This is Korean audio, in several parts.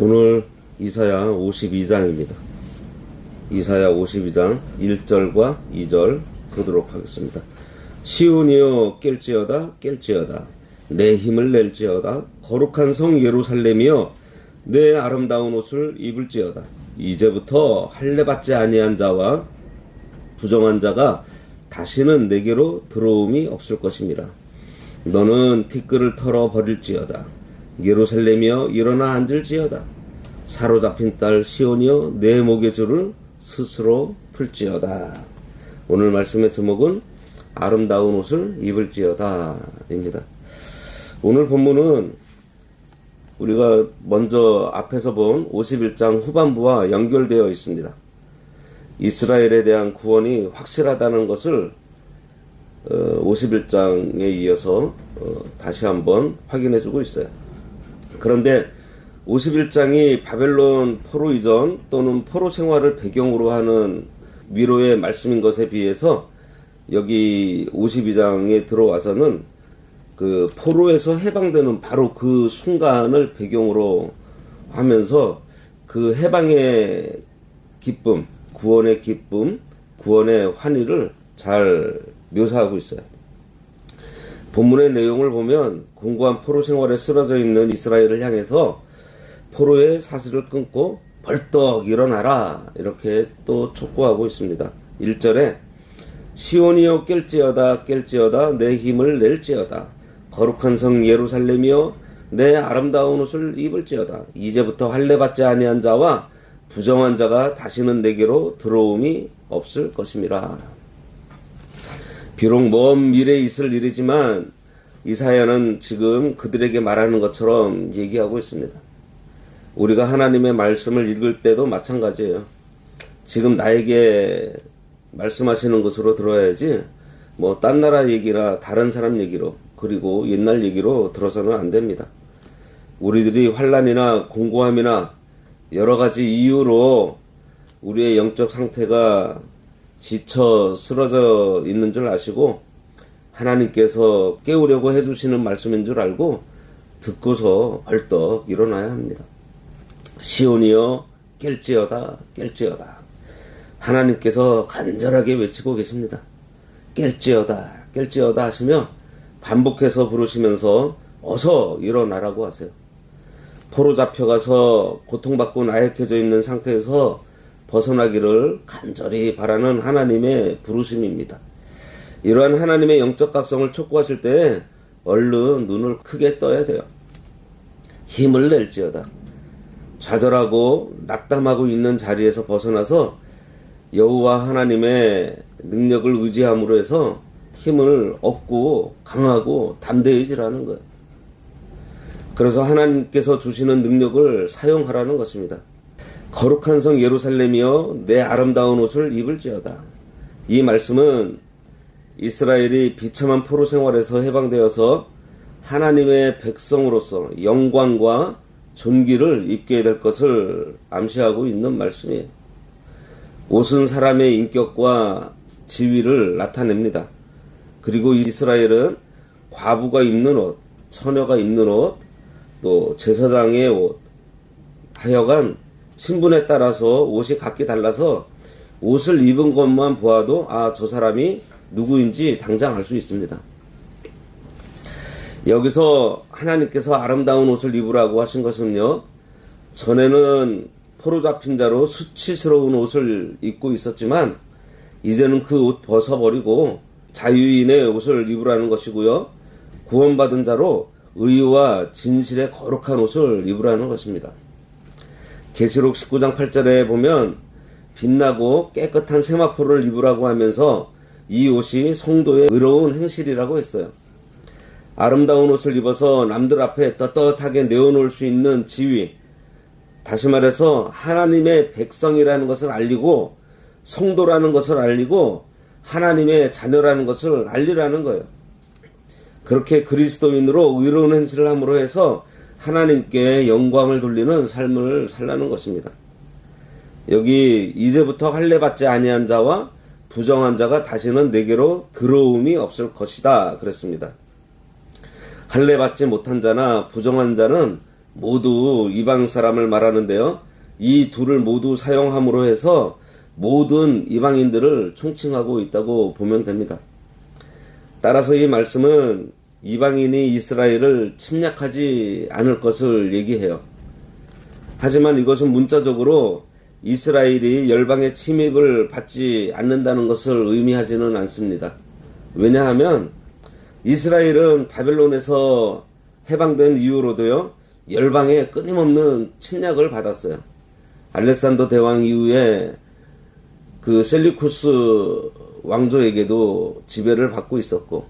오늘 이사야 52장입니다. 이사야 52장 1절과 2절 보도록 하겠습니다. 시온이여 깰지어다 깰지어다 내 힘을 낼지어다 거룩한 성 예루살렘이여 내 아름다운 옷을 입을지어다. 이제부터 할례받지 아니한 자와 부정한 자가 다시는 내게로 들어옴이 없을 것임이라. 너는 티끌을 털어 버릴지어다. 예루살렘이여 일어나 앉을지어다. 사로잡힌 딸 시온이여 내 목의 줄을 스스로 풀지어다. 오늘 말씀의 제목은 아름다운 옷을 입을지어다 입니다. 오늘 본문은 우리가 먼저 앞에서 본 51장 후반부와 연결되어 있습니다. 이스라엘에 대한 구원이 확실하다는 것을 51장에 이어서 다시 한번 확인해주고 있어요. 그런데 51장이 바벨론 포로 이전 또는 포로 생활을 배경으로 하는 위로의 말씀인 것에 비해서 여기 52장에 들어와서는 그 포로에서 해방되는 바로 그 순간을 배경으로 하면서 그 해방의 기쁨, 구원의 기쁨, 구원의 환희를 잘 묘사하고 있어요. 본문의 내용을 보면 공고한 포로 생활에 쓰러져 있는 이스라엘을 향해서 포로의 사슬을 끊고 벌떡 일어나라 이렇게 또 촉구하고 있습니다. 1절에 시온이여 깰지어다 깰지어다 내 힘을 낼지어다 거룩한 성 예루살렘이여 내 아름다운 옷을 입을지어다. 이제부터 할례받지 아니한 자와 부정한 자가 다시는 내게로 들어옴이 없을 것임이라. 비록 먼 미래에 있을 일이지만 이사야는 지금 그들에게 말하는 것처럼 얘기하고 있습니다. 우리가 하나님의 말씀을 읽을 때도 마찬가지예요. 지금 나에게 말씀하시는 것으로 들어야지 뭐 딴 나라 얘기나 다른 사람 얘기로 그리고 옛날 얘기로 들어서는 안 됩니다. 우리들이 환난이나 공고함이나 여러 가지 이유로 우리의 영적 상태가 지쳐 쓰러져 있는 줄 아시고 하나님께서 깨우려고 해주시는 말씀인 줄 알고 듣고서 벌떡 일어나야 합니다. 시온이여 깰지어다 깰지어다. 하나님께서 간절하게 외치고 계십니다. 깰지어다 깰지어다 하시며 반복해서 부르시면서 어서 일어나라고 하세요. 포로 잡혀가서 고통받고 나약해져 있는 상태에서 벗어나기를 간절히 바라는 하나님의 부르심입니다. 이러한 하나님의 영적 각성을 촉구하실 때 얼른 눈을 크게 떠야 돼요. 힘을 낼지어다. 좌절하고 낙담하고 있는 자리에서 벗어나서 여호와 하나님의 능력을 의지함으로 해서 힘을 얻고 강하고 담대해지라는 거예요. 그래서 하나님께서 주시는 능력을 사용하라는 것입니다. 거룩한 성 예루살렘이여 내 아름다운 옷을 입을지어다. 이 말씀은 이스라엘이 비참한 포로 생활에서 해방되어서 하나님의 백성으로서 영광과 존귀를 입게 될 것을 암시하고 있는 말씀이에요. 옷은 사람의 인격과 지위를 나타냅니다. 그리고 이스라엘은 과부가 입는 옷, 처녀가 입는 옷, 또 제사장의 옷, 하여간 신분에 따라서 옷이 각기 달라서 옷을 입은 것만 보아도 저 사람이 누구인지 당장 알 수 있습니다. 여기서 하나님께서 아름다운 옷을 입으라고 하신 것은요, 전에는 포로 잡힌 자로 수치스러운 옷을 입고 있었지만 이제는 그 옷 벗어버리고 자유인의 옷을 입으라는 것이고요, 구원받은 자로 의와 진실의 거룩한 옷을 입으라는 것입니다. 계시록 19장 8절에 보면 빛나고 깨끗한 세마포를 입으라고 하면서 이 옷이 성도의 의로운 행실이라고 했어요. 아름다운 옷을 입어서 남들 앞에 떳떳하게 내어놓을 수 있는 지위, 다시 말해서 하나님의 백성이라는 것을 알리고 성도라는 것을 알리고 하나님의 자녀라는 것을 알리라는 거예요. 그렇게 그리스도인으로 의로운 행실을 함으로 해서 하나님께 영광을 돌리는 삶을 살라는 것입니다. 여기 이제부터 할례받지 아니한 자와 부정한 자가 다시는 내게로 들어옴이 없을 것이다 그랬습니다. 할례받지 못한 자나 부정한 자는 모두 이방 사람을 말하는데요. 이 둘을 모두 사용함으로 해서 모든 이방인들을 총칭하고 있다고 보면 됩니다. 따라서 이 말씀은 이방인이 이스라엘을 침략하지 않을 것을 얘기해요. 하지만 이것은 문자적으로 이스라엘이 열방의 침입을 받지 않는다는 것을 의미하지는 않습니다. 왜냐하면 이스라엘은 바벨론에서 해방된 이후로도요, 열방의 끊임없는 침략을 받았어요. 알렉산더 대왕 이후에 그 셀리쿠스 왕조에게도 지배를 받고 있었고,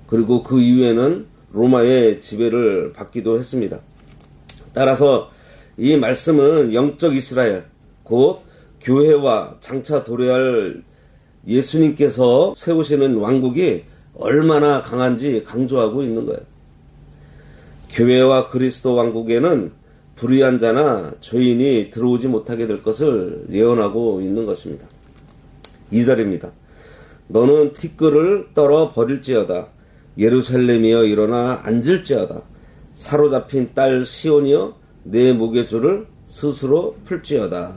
그리고 그 이후에는 로마의 지배를 받기도 했습니다. 따라서 이 말씀은 영적 이스라엘, 곧 교회와 장차 도래할 예수님께서 세우시는 왕국이 얼마나 강한지 강조하고 있는 거예요. 교회와 그리스도 왕국에는 불의한 자나 죄인이 들어오지 못하게 될 것을 예언하고 있는 것입니다. 2절입니다. 너는 티끌을 떨어 버릴지어다. 예루살렘이여 일어나 앉을지어다. 사로잡힌 딸 시온이여 내 목의 줄을 스스로 풀지어다.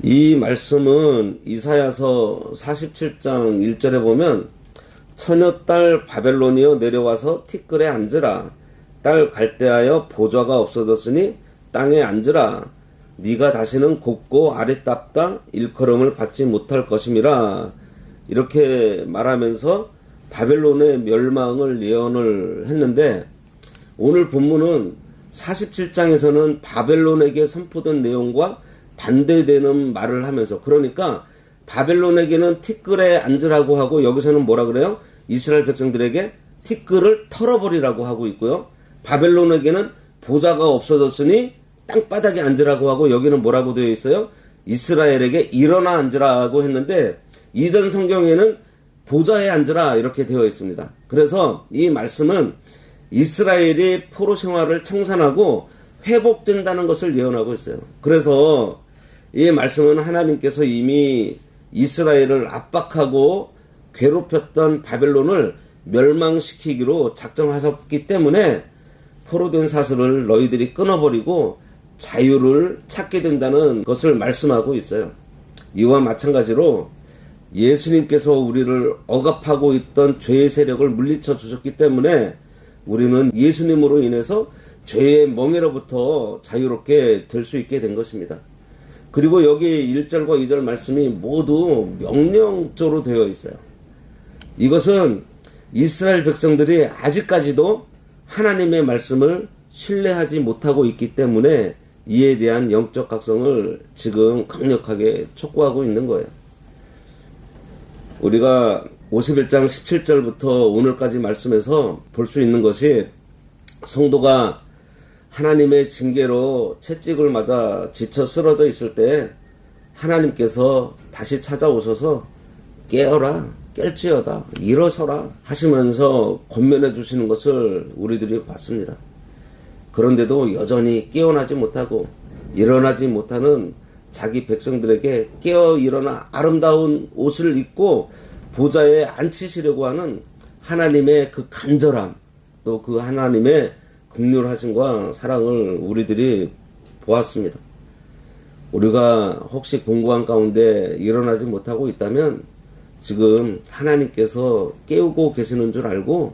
이 말씀은 이사야서 47장 1절에 보면 처녀딸 바벨론이여 내려와서 티끌에 앉으라. 딸 갈대하여 보좌가 없어졌으니 땅에 앉으라. 네가 다시는 곱고 아랫답다 일컬음을 받지 못할 것임이라. 이렇게 말하면서 바벨론의 멸망을 예언을 했는데, 오늘 본문은 47장에서는 바벨론에게 선포된 내용과 반대되는 말을 하면서, 그러니까 바벨론에게는 티끌에 앉으라고 하고 여기서는 뭐라 그래요? 이스라엘 백성들에게 티끌을 털어버리라고 하고 있고요. 바벨론에게는 보좌가 없어졌으니 땅바닥에 앉으라고 하고 여기는 뭐라고 되어 있어요? 이스라엘에게 일어나 앉으라고 했는데 이전 성경에는 보좌에 앉으라 이렇게 되어 있습니다. 그래서 이 말씀은 이스라엘이 포로 생활을 청산하고 회복된다는 것을 예언하고 있어요. 그래서 이 말씀은 하나님께서 이미 이스라엘을 압박하고 괴롭혔던 바벨론을 멸망시키기로 작정하셨기 때문에 포로된 사슬을 너희들이 끊어버리고 자유를 찾게 된다는 것을 말씀하고 있어요. 이와 마찬가지로 예수님께서 우리를 억압하고 있던 죄의 세력을 물리쳐 주셨기 때문에 우리는 예수님으로 인해서 죄의 멍에로부터 자유롭게 될 수 있게 된 것입니다. 그리고 여기 1절과 2절 말씀이 모두 명령조로 되어 있어요. 이것은 이스라엘 백성들이 아직까지도 하나님의 말씀을 신뢰하지 못하고 있기 때문에 이에 대한 영적 각성을 지금 강력하게 촉구하고 있는 거예요. 우리가 51장 17절부터 오늘까지 말씀에서 볼 수 있는 것이, 성도가 하나님의 징계로 채찍을 맞아 지쳐 쓰러져 있을 때 하나님께서 다시 찾아오셔서 깨어라, 깰지어다, 일어서라 하시면서 권면해 주시는 것을 우리들이 봤습니다. 그런데도 여전히 깨어나지 못하고 일어나지 못하는 자기 백성들에게 깨어 일어나 아름다운 옷을 입고 보좌에 앉히시려고 하는 하나님의 그 간절함, 또 그 하나님의 긍휼하심과 사랑을 우리들이 보았습니다. 우리가 혹시 공고한 가운데 일어나지 못하고 있다면 지금 하나님께서 깨우고 계시는 줄 알고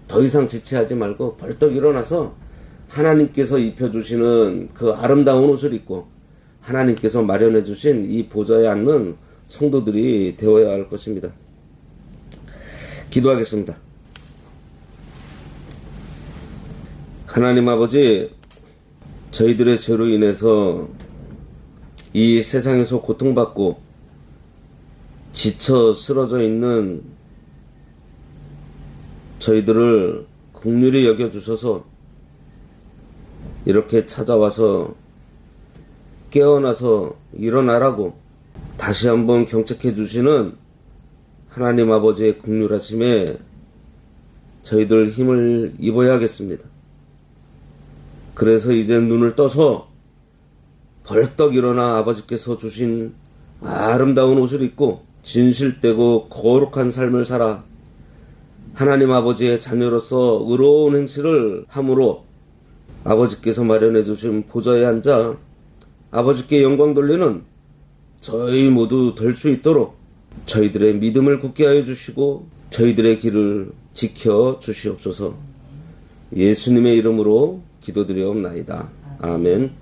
더 이상 지체하지 말고 벌떡 일어나서 하나님께서 입혀주시는 그 아름다운 옷을 입고 하나님께서 마련해 주신 이 보좌에 앉는 성도들이 되어야 할 것입니다. 기도하겠습니다. 하나님 아버지, 저희들의 죄로 인해서 이 세상에서 고통받고 지쳐 쓰러져 있는 저희들을 긍휼히 여겨주셔서 이렇게 찾아와서 깨어나서 일어나라고 다시 한번 경책해 주시는 하나님 아버지의 긍휼하심에 저희들 힘을 입어야겠습니다. 그래서 이제 눈을 떠서 벌떡 일어나 아버지께서 주신 아름다운 옷을 입고 진실되고 거룩한 삶을 살아 하나님 아버지의 자녀로서 의로운 행실을 함으로 아버지께서 마련해 주신 보좌에 앉아 아버지께 영광 돌리는 저희 모두 될 수 있도록 저희들의 믿음을 굳게 하여 주시고 저희들의 길을 지켜 주시옵소서. 예수님의 이름으로 기도드리옵나이다. 아멘.